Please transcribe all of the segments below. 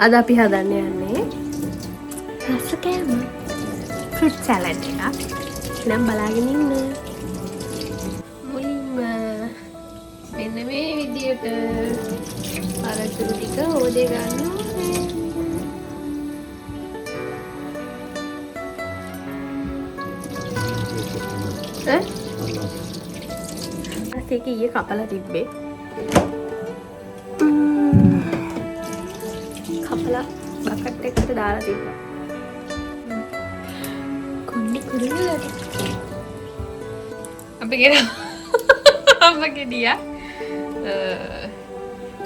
අද අපි හදන්න යන්නේ රස කෑම ෆෘට් සැලඩ් එකක්. නම් බලාගෙන ඉන්න. මුලින්ම මෙන්න මේ විදියට අරතුරු ටික හොදේ ගන්න ඕනේ. ඒක ඊයේ කපලා තිබ්බේ. කපලා බකට් එකට දාලා තිබ්බා. කොන්නේ කුරුල්ලට. අපේ ගෙඩියා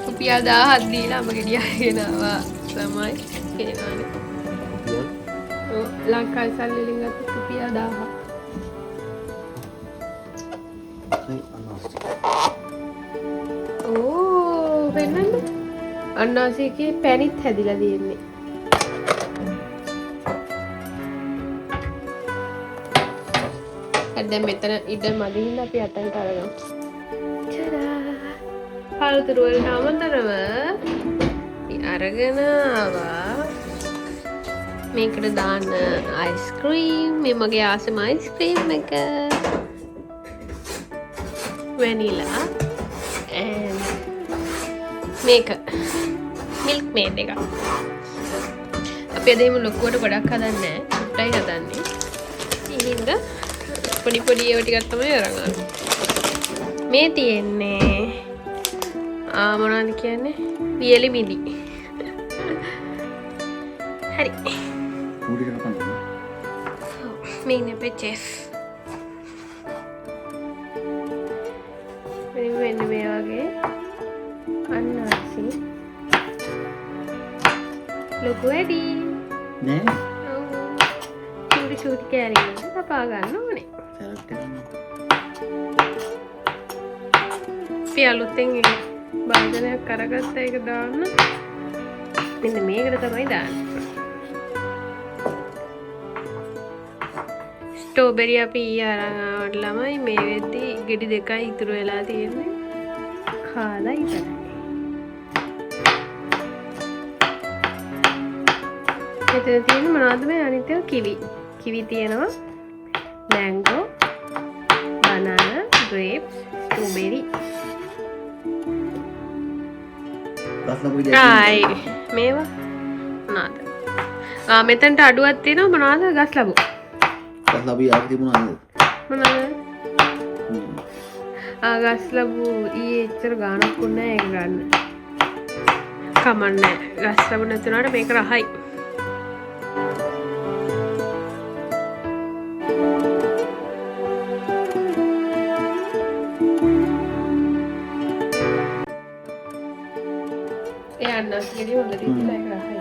රුපියල් 1000ක් දීලා අපේ ගෙඩියා ගෙනාවා තමයි කියනවානේ. ඔව් ලංකාවේ සල්ලි වලින් ගත්ත රුපියල් 1000ක්. ඕ වෙනන්න අන්නාසිකේ පැණිත් හැදිලා තියෙන්නේ. දැන් මෙතන ඉඩ මදි හින්දා අපි අතන්ට අරගමු. චරා. පළතුරු වලට අමතරව අරගෙන ආවා. මේකට දාන්න අයිස්ක්‍රීම්. මේ මගේ ආසම අයිස්ක්‍රීම් එක. වැනිලා and මේක මිල්ක් මේඩ් එක. අපි අදේම ලොකුවට ගොඩක් හදන්නේ නැහැ. පුට්ටයි හදන්නේ. ඉතින් පොඩි පොඩි ඒවා ටිකක් තමයි අරන් ආවේ. මේ තියෙන්නේ මොනවද කියන්නේ? වියලි මිදි. හරි. පොඩි කරපන්න. මේ ඉන්නේ අපේ චෙෆ්. මෙන්න මේ වගේ අන්නාසි ලොකු වැඩි නෑ. ඔව්. චූටි චූටි කෑලි කපා ගන්න ඕනේ. පියලුතෙන් බාදනයක් කරගත්ත එක දාන්න. මෙන්න මේකට තමයි දාන්නේ. ස්ට්‍රෝබෙරි අපි අරන් ආවට ළමයි මේ වෙද්දි ගෙඩි දෙකයි ඉතුරු වෙලා තියෙන්නේ. කාලා ඉතරයි. මෙතන තියෙන මොනවද මේ අනිත් ඒවා කිවි. කිවි තියෙනවා. Mango, banana, grapes, strawberry. ආයි මේවා මොනවද? මෙතනට අඩුවක් තියෙනවා මොනවද? ගස් ලැබු. ගස් ලැබු යාක තිබුණා නේද? මොනවද? ගස් ලැබු ඊයේ එච්චර ගාණක් වුණා ඒක ගන්න. කමන්නේ. ගස් ලැබු නැතුණාට මේක රහයි. අන්නස් ගෙඩි හොඳට ඉතිලා ඒක රහයි.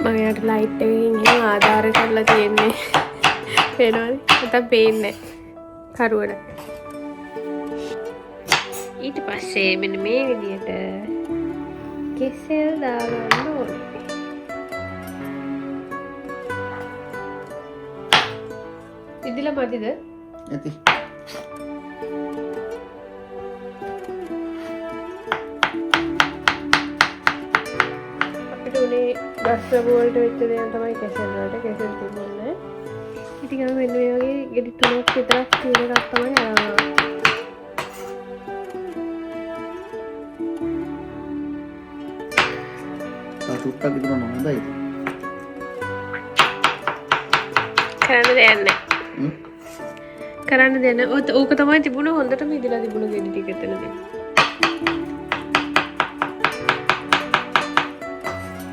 මම යට ලයිට් එකකින් එහෙම ආධාර කරලා තියෙන්නේ. පේනවද? නැත්නම් පේන්නේ නැහැ. කරුවඩ. ඊට පස්සේ මෙන්න මේ විදියට කෙසෙල් දාගන්න ඕනේ. ඉදිලා මදිද? ඇති. අපිට උනේ ගස් වලට වෙච්ච දේ තමයි කෙසෙල් වලට. කෙසෙල් තිබුණේ. ඉතින් අපි මෙන්න මේ වගේ ගෙඩි 3ක් විතරක් තියෙන එකක් තමයි ආවා. සුට්ටක් විතර නොහොඳයි. කරන්න දෙයක් නැහැ. කරන්න දෙයක් නැහැ. ඕක තමයි තිබුණ හොඳටම ඉදලා තිබුණ ගෙඩි ටික එතනදී.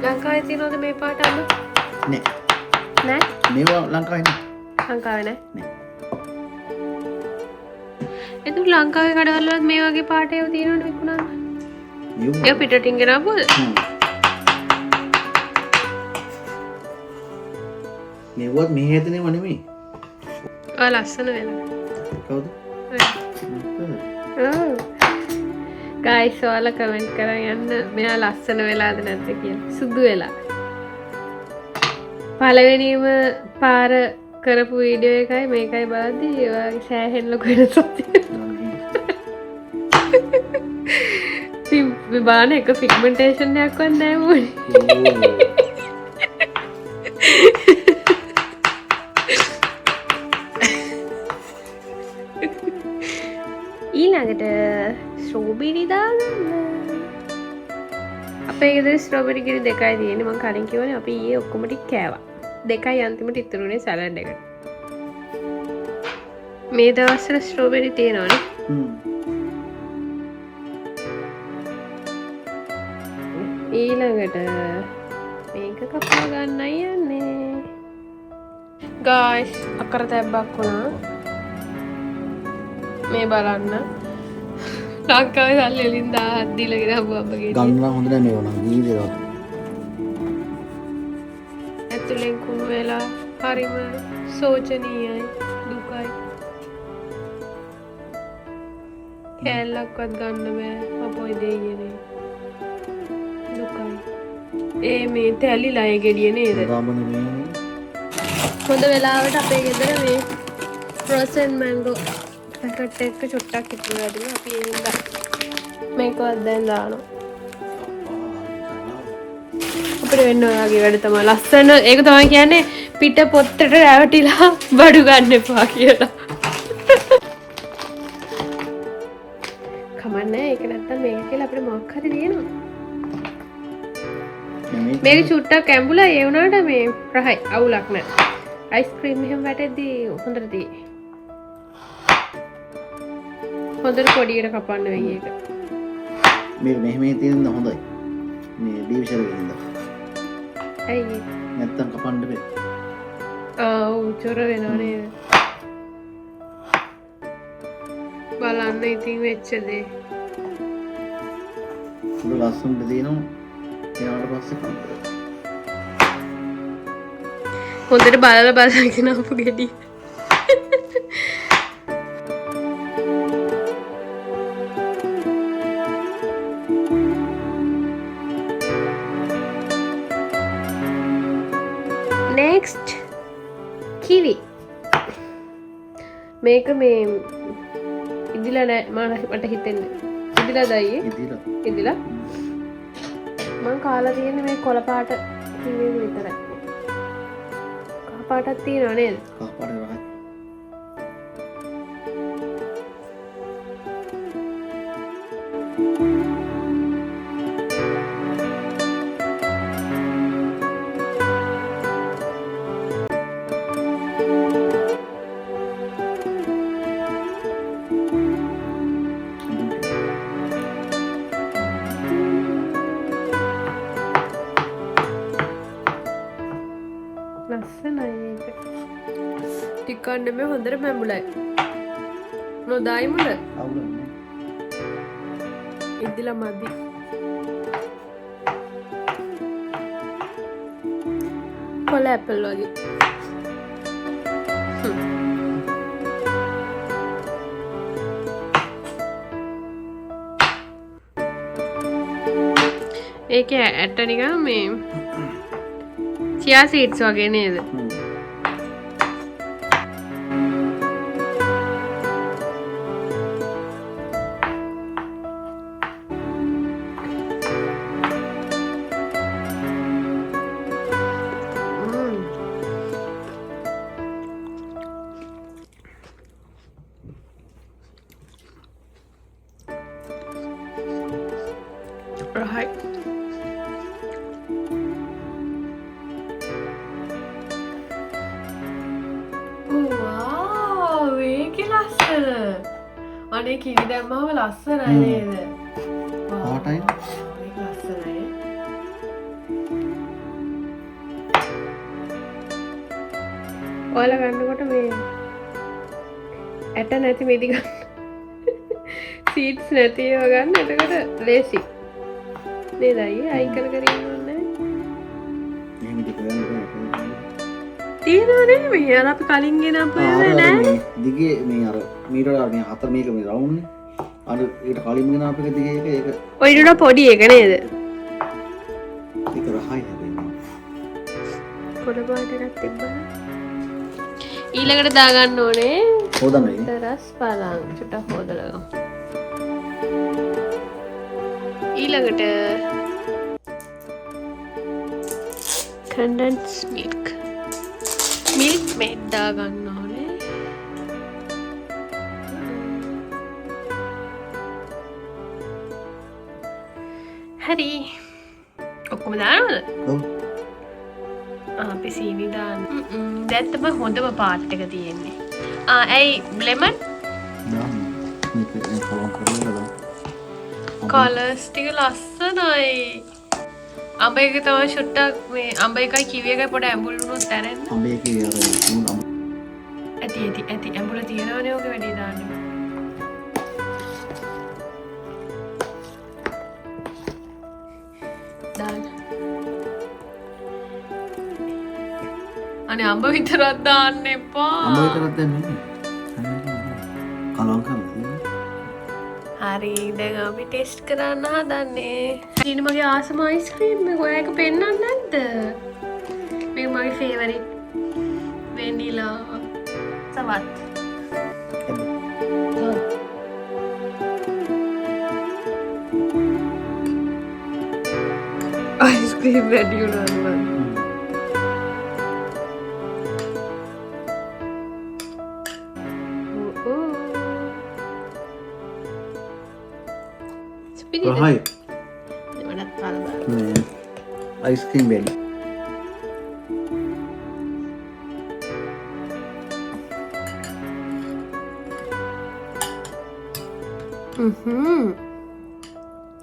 ලංකාවේ තියෙනවද මේ පාට අන්න? නෑ. නෑ? මේවා ලංකාවේ නෑ. ලංකාවේ නෑ. නෑ. එතකොට ලංකාවේ කඩවල වල මේ වගේ පාට ඒවා තියෙනවද විකුණන්න? ඒ පිටටින් ගෙනාවුවද? මේවත් මේ හැදෙනව නෙමෙයි. ලස්සන වෙනවා. කවුද? ගයිස් ඔයාලා කමෙන්ට් කරන් යන්න මෙයා ලස්සන වෙලාද නැද්ද කියලා. සුදු වෙලා. පළවෙනිම පාර කරපු වීඩියෝ එකයි මේකයි බලද්දි ඔයාගේ සෑහෙන ලොකු වෙනසක් තියෙනවා. බාන එක ෆිග්මන්ටේෂන් එකක් වත් නැහැ මොනේ. ඊළඟට ස්ට්‍රෝබෙරි දාගන්න. අපේ ගෙදර ස්ට්‍රෝබෙරි කිරි දෙකයි තියෙන්නේ. මම කලින් කිව්වනේ අපි ඊයේ ඔක්කොම ටික කෑවා. දෙකයි අන්තිමට ඉතුරුනේ සලාඩ් එකට. මේ දවස්වල ස්ට්‍රෝබෙරි තියෙනවනේ. ඊළඟට මේක කපා ගන්නයි යන්නේ. ගායිස් අකර තැබ්බක් වුණා. මේ බලන්න ලංකාවේ සල්ලි වලින් 1000ක් දීලා ගෙනාවු අපගේ. ගන්න හොඳ නැහැ මේ වුණා. නීදේවත්. ඇතුලෙන් කුණු වෙලා හරිම සෝචනීයයි දුකයි. කෑල්ලක්වත් ගන්න බෑ අපොයි දෙයියනේ. දුකයි. ඒ මේ තැලිලා ඒ ගෙඩිය නේද? ගාමන මේ හොඳ වෙලාවට අපේ ගෙදර මේ frozen mango පැකට් එක චුට්ටක් ඉතුරුලා තිබුණා. අපි ඒක මේකවත් දැන් දානවා. අපිට වෙන්න ඔයාගේ වැඩ තමයි ලස්සන. ඒක තමයි කියන්නේ පිට පොත්තට රැවටිලා බඩු ගන්න එපා කියලා. කමන්නේ ඒක නැත්තම් මේක කියලා අපිට මොකක් හරි දෙනවා. මේක චුට්ටක් ඇඹුලා ඒ වුණාට මේ රහයි අවුලක් නැහැ. අයිස්ක්‍රීම් එහෙම වැටෙද්දී හොඳට තියෙයි. හොඳට පොඩියට කපන්න වෙයි ඒක. මේ මෙහෙම තියෙන හොඳයි. මේ ඩිවිෂන් එකේ ඉඳලා. ඇයි නැත්තම් කපන්න බෑ. ඔව් චොර වෙනව නේද? බලන්න ඉතින් වෙච්ච දේ. සුදු ලස්සනට තියෙනවා. ඊට පස්සේ කන්න. හොඳට බලලා බලගෙන අපු ගෙඩි. next kiwi මේක මේ ඉදිලා නෑ මට හිතෙන්නේ ඉදිලා දයි ඉදිලා මම කාලා තියෙන්නේ මේ කොළ පාට කිවි විතරයි කහ පාටක් තියෙනව නේද කහ පාට රහයි ලස්සනයි ඒක ටිකක් නෙමෙයි හොඳට මැඹුලයි නොදායි මුල අවුලන්නේ ඉදිලා මදි කොළ ඇපල් වගේ ඒකේ ඇට නිකන් මේ chia seeds වගේ නේද? Right. අනේ කිරි දැම්මම ලස්සනයි නේද? පාටයි. ඒක ලස්සනයි. ඔයාලා ගන්නකොට මේ ඇට නැති මිදි ගන්න. සීඩ්ස් නැති ඒවා ගන්න. එතකොට ලේසි. නේද අයියේ? අයින් කර කර ඉන්නවන්නේ. එහෙම ටික ගන්න. තියෙනවනේ මේ අර අපි කලින් ගෙන අපේ නෑ. දිගේ මේ අර මීටර මේ හතර මේක මේ රවුන්ඩ් නේ. අර ඒකට කලින්ම ගෙන අපේ දිගේ ඒක ඔය ඊට පොඩි එක නේද? ඒක රහයි හැදෙන්නේ. පොළ පාට එකක් තිබ්බා. ඊළඟට දාගන්න ඕනේ හොදන්නේ. රස් පලං චුට්ටක් හොදලා ගමු. ඊළඟට condensed milk maid දාගන්න ඕනේ. හරි ඔක්කොම දානවද? ඔව්. අපි සීනි දාන්න. දැන් තමයි හොඳම පාර්ට් එක තියෙන්නේ. ඇයි ලෙමන් දාන්න. මේක කලවම් කරලා දාන්න. කලර්ස් ටික ලස්සනයි. අඹ එක තමයි ෂොට්ටක් මේ අඹ එකයි කිවි එකයි පොඩ ඇඹුල් වුණොත් ඇරෙන්න. අඹ එකේ අර උන් අඹ ඇති ඇඹුල තියෙනවනේ ඔක වැඩි දාන්න. දාන්න. අනේ අඹ විතරක් දාන්න එපා. අඹ විතරක් දැම්මේ. කලවම් කරලා. හරි දැන් අපි ටෙස්ට් කරන්න හදන්නේ. ඉතින් මගේ ආසම අයිස්ක්‍රීම් එක ඔයාලට පෙන්නන්න නැද්ද? මේක මගේ ෆේවරිට් වෙනිලා සවත්. අයිස්ක්‍රීම් වැඩි වුණා නේද? රහයි. වඩාත් කාලා මේ අයිස්ක්‍රීම් වැඩි.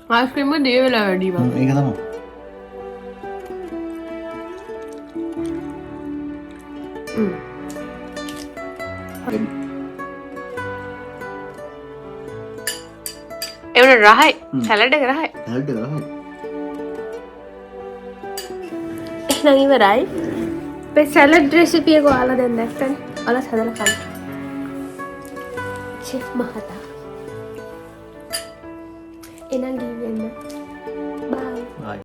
අයිස්ක්‍රීම් එක දිය වෙලා වැඩි බං. ඒක තමයි. එවන රහයි සැලඩ් එක රහයි. සැලඩ් එක රහයි. එහෙනම් ඉවරයි. මේ සැලඩ් රෙසිපි එක ඔයාලා දැන් දැක්කනේ. ඔයාලා හදලා කන්න. චෙෆ් මහතා. එනං ගිහින්